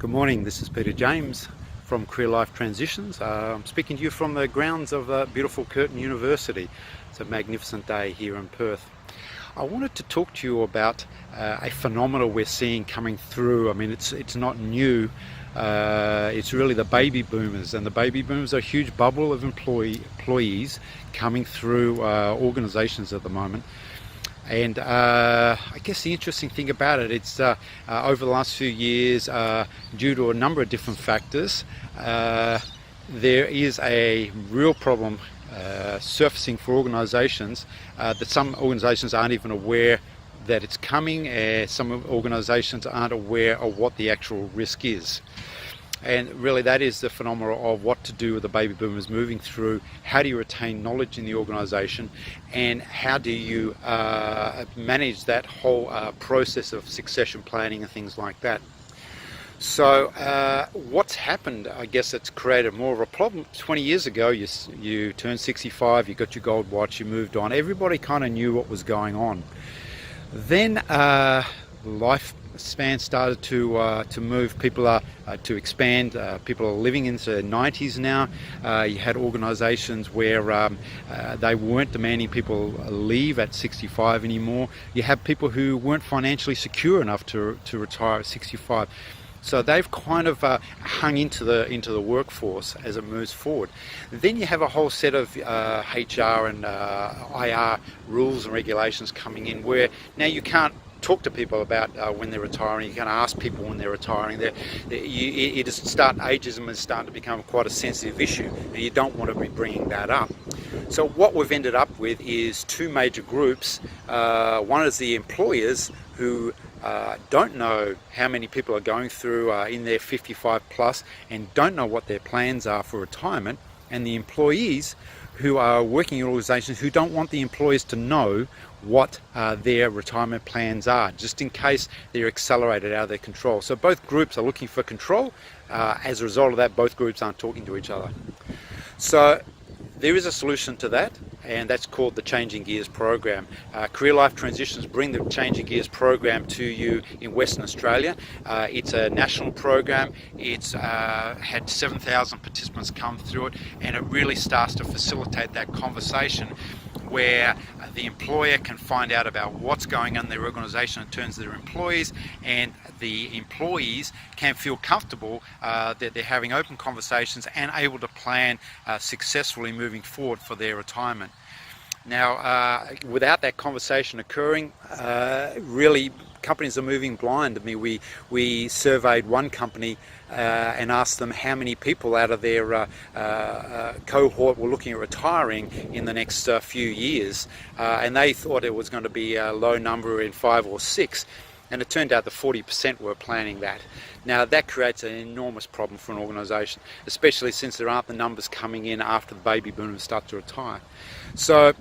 Good morning, this is Peter James from Career Life Transitions. I'm speaking to you from the grounds of beautiful Curtin University. It's a magnificent day here in Perth. I wanted to talk to you about a phenomenon we're seeing coming through. I mean, it's not new. It's really the baby boomers, and the baby boomers are a huge bubble of employees coming through organisations at the moment. And I guess the interesting thing about it, it's over the last few years, due to a number of different factors, there is a real problem surfacing for organisations that some organisations aren't even aware that it's coming. Some organisations aren't aware of what the actual risk is. And really that is the phenomenon of what to do with the baby boomers moving through. How do you retain knowledge in the organisation, and how do you manage that whole process of succession planning and things like that. So what's happened, I guess it's created more of a problem. 20 years ago you turned 65, you got your gold watch, you moved on. Everybody kind of knew what was going on. Then lifespan started to move. People are to expand. People are living into their 90s now. You had organisations where they weren't demanding people leave at 65 anymore. You have people who weren't financially secure enough to retire at 65. So they've kind of hung into the workforce as it moves forward. Then you have a whole set of HR and IR rules and regulations coming in, where now you can't talk to people about when they're retiring. You can't ask people when they're retiring. Ageism is starting to become quite a sensitive issue, and you don't want to be bringing that up. So what we've ended up with is two major groups. One is the employers who don't know how many people are going through in their 55 plus and don't know what their plans are for retirement, and the employees who are working in organisations who don't want the employers to know what their retirement plans are, just in case they're accelerated out of their control. So both groups are looking for control. As a result of that, both groups aren't talking to each other. So there is a solution to that, and that's called the Changing Gears program. Career Life Transitions bring the Changing Gears program to you in Western Australia. It's a national program. It's had 7,000 participants come through it, and it really starts to facilitate that conversation where the employer can find out about what's going on in their organisation in terms of their employees, and the employees can feel comfortable that they're having open conversations and able to plan successfully moving forward for their retirement. Now, without that conversation occurring, really companies are moving blind. I mean, we surveyed one company and asked them how many people out of their cohort were looking at retiring in the next few years, and they thought it was going to be a low number in 5 or 6. And it turned out that 40% were planning that. Now that creates an enormous problem for an organisation, especially since there aren't the numbers coming in after the baby boomers start to retire. So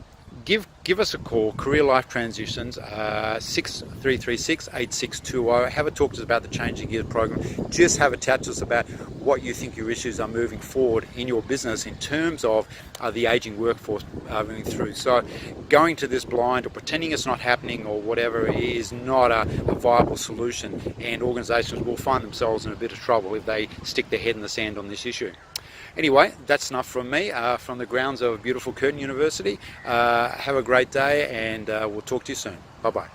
give us a call, Career Life Transitions, 6336-8620. Have a talk to us about the Changing Gears program. Just have a chat to us about what you think your issues are moving forward in your business in terms of the ageing workforce moving through. So going to this blind or pretending it's not happening or whatever is not a viable solution, and organisations will find themselves in a bit of trouble if they stick their head in the sand on this issue. Anyway, that's enough from me, from the grounds of beautiful Curtin University. Have a great day, and we'll talk to you soon. Bye-bye.